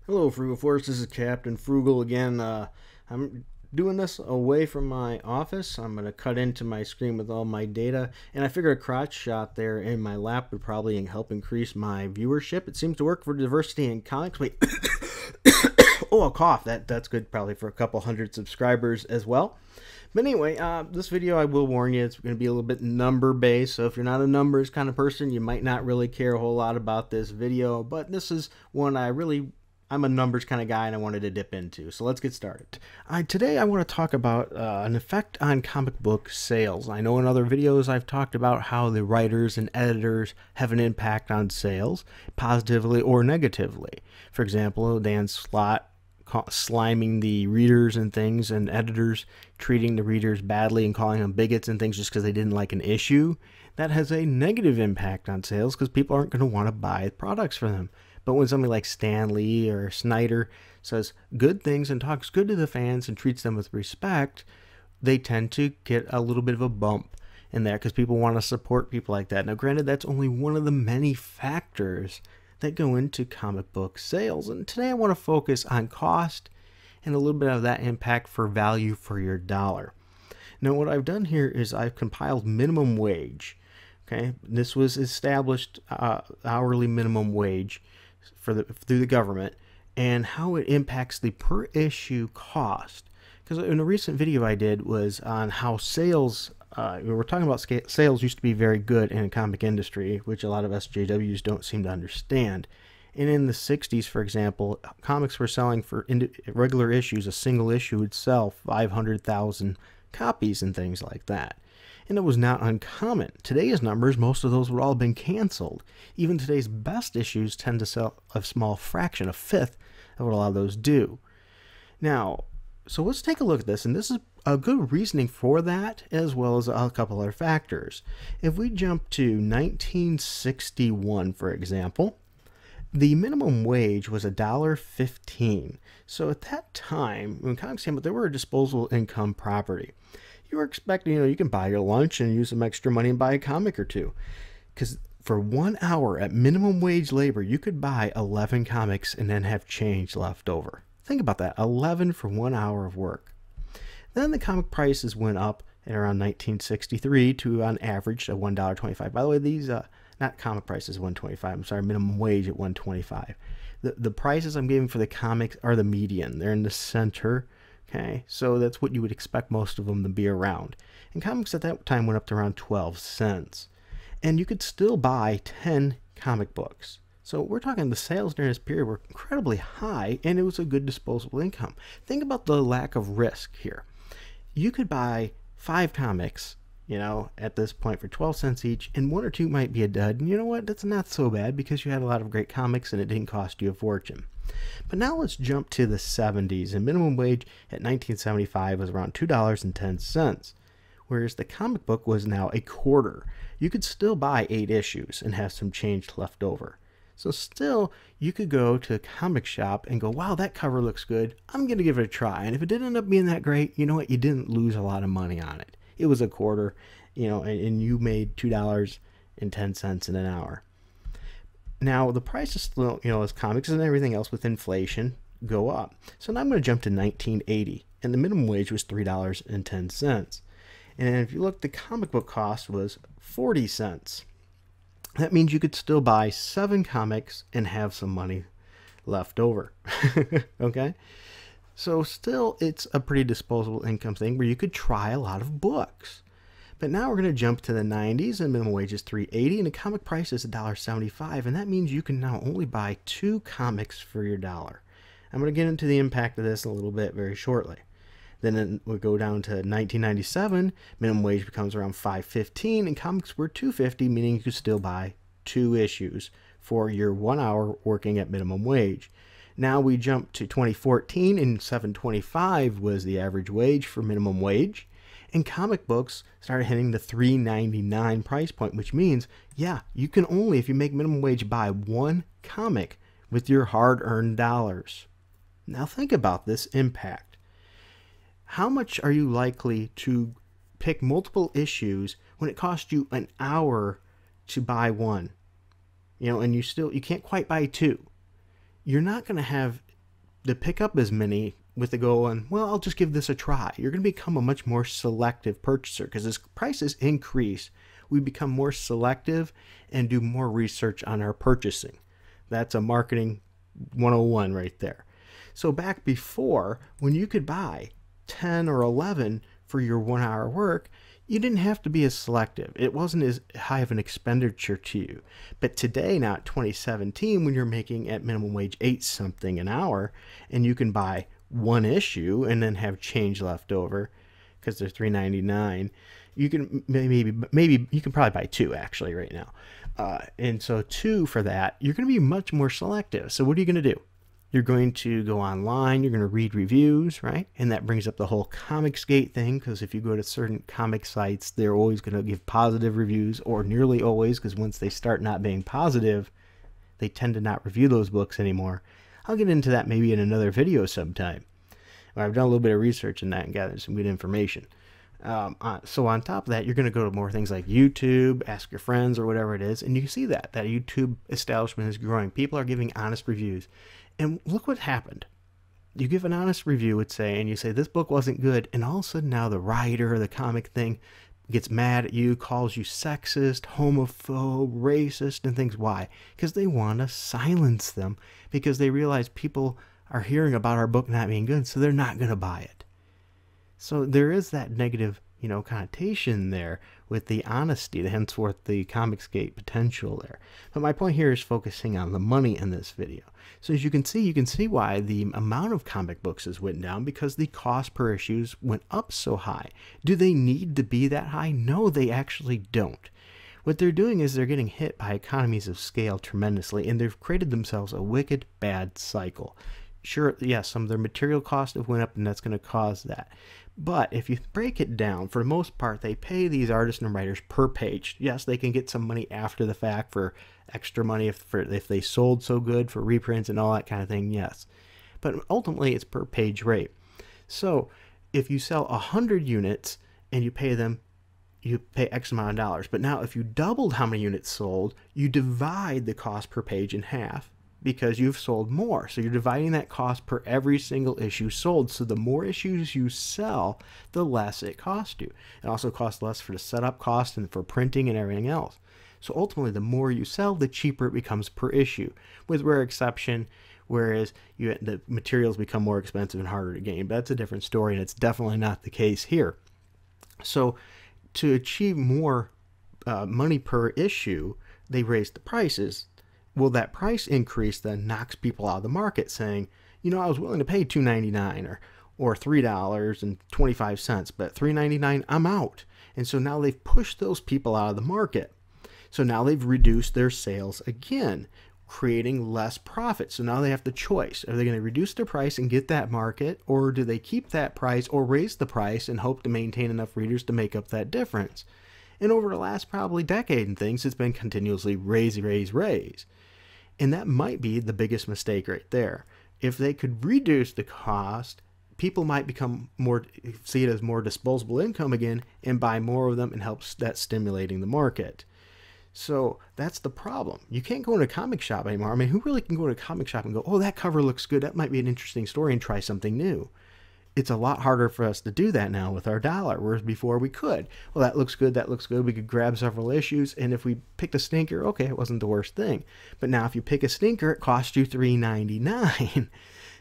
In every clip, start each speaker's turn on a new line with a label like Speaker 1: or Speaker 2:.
Speaker 1: Hello, Frugal Force. This is Captain Frugal again. I'm doing this away from my office. I'm going to cut into my screen with all my data, and I figured a crotch shot there in my lap would probably help increase my viewership. It seems to work for diversity in comics. Wait. Oh, a cough. That's good probably for a couple hundred subscribers as well. But anyway, this video, I will warn you, it's going to be a little bit number-based, so if you're not a numbers kind of person, you might not really care a whole lot about this video, but this is one I'm a numbers kind of guy and I wanted to dip into. So let's get started. Today I want to talk about an effect on comic book sales. I know in other videos I've talked about how the writers and editors have an impact on sales, positively or negatively. For example, Dan Slott sliming the readers and things, and editors treating the readers badly and calling them bigots and things just because they didn't like an issue. That has a negative impact on sales because people aren't going to want to buy products for them. But when somebody like Stan Lee or Snyder says good things and talks good to the fans and treats them with respect, they tend to get a little bit of a bump in there because people want to support people like that. Now, granted, that's only one of the many factors that go into comic book sales. And today I want to focus on cost and a little bit of that impact for value for your dollar. Now, what I've done here is I've compiled minimum wage. Okay, this was established hourly minimum wage through the government, and how it impacts the per issue cost. Because in a recent video I did was on how sales, we were talking about sales used to be very good in the comic industry, which a lot of SJWs don't seem to understand. And in the 60s, for example, comics were selling for regular issues. A single issue would sell 500,000 copies and things like that. And it was not uncommon. Today's numbers, most of those would all have been canceled. Even today's best issues tend to sell a small fraction, a fifth of what a lot of those do. Now, so let's take a look at this, and this is a good reasoning for that, as well as a couple other factors. If we jump to 1961, for example, the minimum wage was $1.15. So at that time, when comics came out, they were a disposable income property. You were expecting, you can buy your lunch and use some extra money and buy a comic or two. Because for 1 hour at minimum wage labor, you could buy 11 comics and then have change left over. Think about that, 11 for 1 hour of work. Then the comic prices went up in around 1963 to on average at $1.25. By the way, these, not comic prices $1.25, I'm sorry, minimum wage at $1.25. The prices I'm giving for the comics are the median. They're in the center. Okay, so that's what you would expect most of them to be around. And comics at that time went up to around 12 cents. And you could still buy 10 comic books. So we're talking the sales during this period were incredibly high, and it was a good disposable income. Think about the lack of risk here. You could buy 5 comics, at this point for 12 cents each, and 1 or 2 might be a dud. And you know what? That's not so bad because you had a lot of great comics and it didn't cost you a fortune. But now let's jump to the 70s, and minimum wage at 1975 was around $2.10, whereas the comic book was now a quarter. You could still buy 8 issues and have some change left over. So still, you could go to a comic shop and go, wow, that cover looks good. I'm going to give it a try. And if it didn't end up being that great, you know what? You didn't lose a lot of money on it. It was a quarter, and you made $2.10 in an hour. Now, the prices still, as comics and everything else with inflation, go up. So now I'm going to jump to 1980, and the minimum wage was $3.10. And if you look, the comic book cost was 40 cents. That means you could still buy 7 comics and have some money left over. Okay? So still, it's a pretty disposable income thing where you could try a lot of books. But now we're going to jump to the 90s, and minimum wage is $3.80, and the comic price is $1.75, and that means you can now only buy 2 comics for your dollar. I'm going to get into the impact of this a little bit very shortly. Then we go down to 1997, minimum wage becomes around $5.15, and comics were $2.50, meaning you could still buy 2 issues for your 1 hour working at minimum wage. Now we jump to 2014, and $7.25 was the average wage for minimum wage. And comic books started hitting the $3.99 price point, which means, yeah, you can only, if you make minimum wage, buy 1 comic with your hard-earned dollars. Now think about this impact. How much are you likely to pick multiple issues when it costs you an hour to buy 1? And you can't quite buy 2. You're not going to have to pick up as many with the goal on, well, I'll just give this a try. You're going to become a much more selective purchaser because as prices increase, we become more selective and do more research on our purchasing. That's a marketing 101 right there. So back before, when you could buy 10 or 11 for your 1 hour work, you didn't have to be as selective. It wasn't as high of an expenditure to you. But today, now at 2017, when you're making at minimum wage 8 something an hour, and you can buy one issue and then have change left over because they're $3.99, you can maybe you can probably buy 2 actually right now. And so 2 for that, you're going to be much more selective. So what are you going to do? You're going to go online, you're going to read reviews, right? And that brings up the whole COMIXgate thing, because if you go to certain comic sites, they're always going to give positive reviews, or nearly always, because once they start not being positive, they tend to not review those books anymore. I'll get into that maybe in another video sometime. I've done a little bit of research in that and gathered some good information. So on top of that, you're going to go to more things like YouTube, ask your friends or whatever it is, and you can see that YouTube establishment is growing. People are giving honest reviews. And look what happened. You give an honest review, would say, and you say this book wasn't good, and all of a sudden now the writer or the comic thing gets mad at you, calls you sexist, homophobe, racist, and things. Why? Because they want to silence them, because they realize people are hearing about our book not being good, so they're not going to buy it. So there is that negative, connotation there with the honesty, henceforth the COMIXgate potential there. But my point here is focusing on the money in this video. So as you can see why the amount of comic books has went down, because the cost per issues went up so high. Do they need to be that high? No, they actually don't. What they're doing is they're getting hit by economies of scale tremendously, and they've created themselves a wicked bad cycle. Sure, yes, some of their material costs have went up, and that's going to cause that. But if you break it down, for the most part, they pay these artists and writers per page. Yes, they can get some money after the fact for extra money if they sold so good for reprints and all that kind of thing, yes. But ultimately, it's per page rate. So if you sell 100 units and you pay them, you pay X amount of dollars. But now if you doubled how many units sold, you divide the cost per page in half, because you've sold more. So you're dividing that cost per every single issue sold. So the more issues you sell, the less it costs you. It also costs less for the setup cost and for printing and everything else. So ultimately, the more you sell, the cheaper it becomes per issue, with rare exception, whereas the materials become more expensive and harder to gain. But that's a different story, and it's definitely not the case here. So to achieve more money per issue, they raise the prices. Well, that price increase then knocks people out of the market, saying, I was willing to pay $2.99 or $3.25, but $3.99, I'm out. And so now they've pushed those people out of the market. So now they've reduced their sales again, creating less profit. So now they have the choice. Are they going to reduce their price and get that market, or do they keep that price or raise the price and hope to maintain enough readers to make up that difference? And over the last probably decade and things, it's been continuously raise. And that might be the biggest mistake right there. If they could reduce the cost, people might become see it as more disposable income again and buy more of them, and helps that stimulating the market. So that's the problem. You can't go in a comic shop anymore. I mean, who really can go to a comic shop and go, oh, that cover looks good, that might be an interesting story, and try something new? It's a lot harder for us to do that now with our dollar, whereas before we could. Well, that looks good, we could grab several issues, and if we picked a stinker, okay, it wasn't the worst thing. But now if you pick a stinker, it costs you $3.99.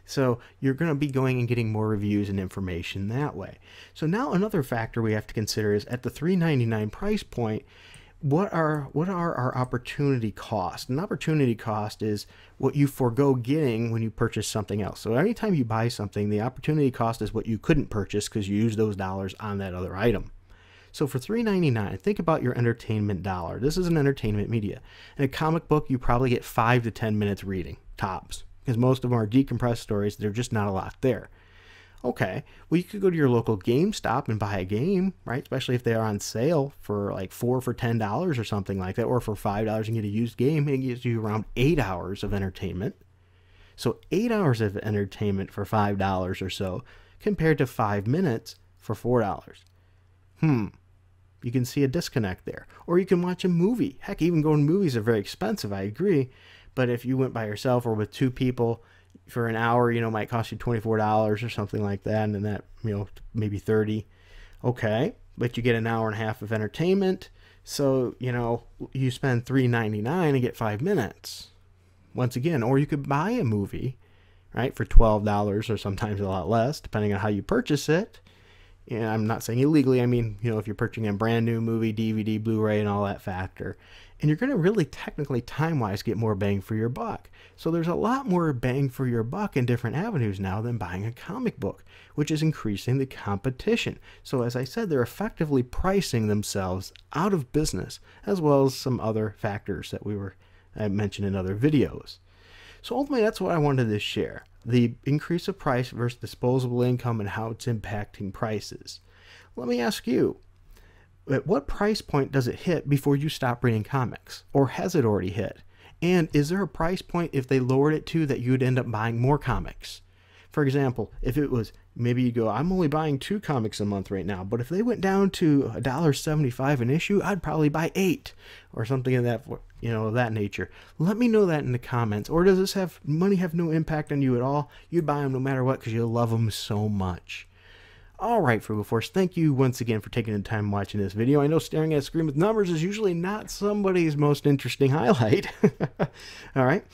Speaker 1: So you're going to be going and getting more reviews and information that way. So now another factor we have to consider is, at the $3.99 price point, what are our opportunity costs? An opportunity cost is what you forego getting when you purchase something else. So anytime you buy something, the opportunity cost is what you couldn't purchase because you used those dollars on that other item. So for $3.99, think about your entertainment dollar. This is an entertainment media. In a comic book, you probably get 5 to 10 minutes reading, tops, because most of them are decompressed stories. They're just not a lot there. Okay, well, you could go to your local GameStop and buy a game, right? Especially if they are on sale for like 4 for $10 or something like that, or for $5 and get a used game, and it gives you around 8 hours of entertainment. So 8 hours of entertainment for $5 or so, compared to 5 minutes for $4. You can see a disconnect there. Or you can watch a movie. Heck, even going to movies are very expensive, I agree. But if you went by yourself or with 2 people, for an hour, might cost you $24 or something like that, and then that, maybe 30. Okay, but you get an hour and a half of entertainment, so, you spend $3.99 and get 5 minutes. Once again, or you could buy a movie, right, for $12 or sometimes a lot less, depending on how you purchase it. And I'm not saying illegally, I mean, if you're purchasing a brand new movie, DVD, Blu-ray, and all that factor. And you're going to really technically, time-wise, get more bang for your buck. So there's a lot more bang for your buck in different avenues now than buying a comic book, which is increasing the competition. So as I said, they're effectively pricing themselves out of business, as well as some other factors that I mentioned in other videos. So ultimately, that's what I wanted to share. The increase of price versus disposable income and how it's impacting prices. Let me ask you, at what price point does it hit before you stop reading comics? Or has it already hit? And is there a price point, if they lowered it to, that you'd end up buying more comics? For example, if it was, maybe you go, I'm only buying 2 comics a month right now, but if they went down to $1.75 an issue, I'd probably buy 8 or something of that, of that nature. Let me know that in the comments. Or does this money have no impact on you at all? You'd buy them no matter what because you love them so much. All right, Frugal Force, thank you once again for taking the time watching this video. I know staring at a screen with numbers is usually not somebody's most interesting highlight. All right.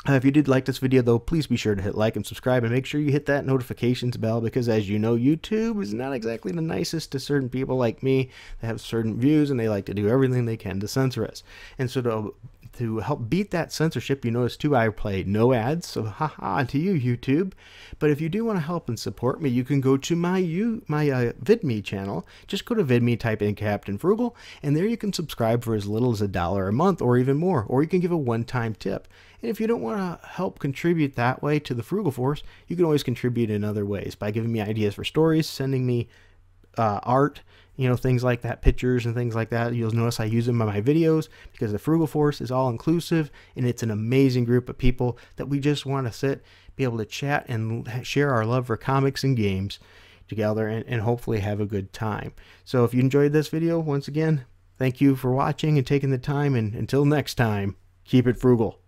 Speaker 1: If you did like this video, though, please be sure to hit like and subscribe, and make sure you hit that notifications bell, because as you know, YouTube is not exactly the nicest to certain people like me that have certain views, and they like to do everything they can to censor us. And so to help beat that censorship, you notice too, I play no ads, so haha to you, YouTube. But if you do want to help and support me, you can go to my VIDME channel. Just go to VIDME, type in Captain Frugal, and there you can subscribe for as little as $1 a month or even more, or you can give a one-time tip. And if you don't want to help contribute that way to the Frugal Force, you can always contribute in other ways by giving me ideas for stories, sending me art, things like that, pictures and things like that. You'll notice I use them in my videos because the Frugal Force is all inclusive, and it's an amazing group of people that we just want to sit, be able to chat and share our love for comics and games together, and hopefully have a good time. So if you enjoyed this video, once again, thank you for watching and taking the time, and until next time, keep it frugal.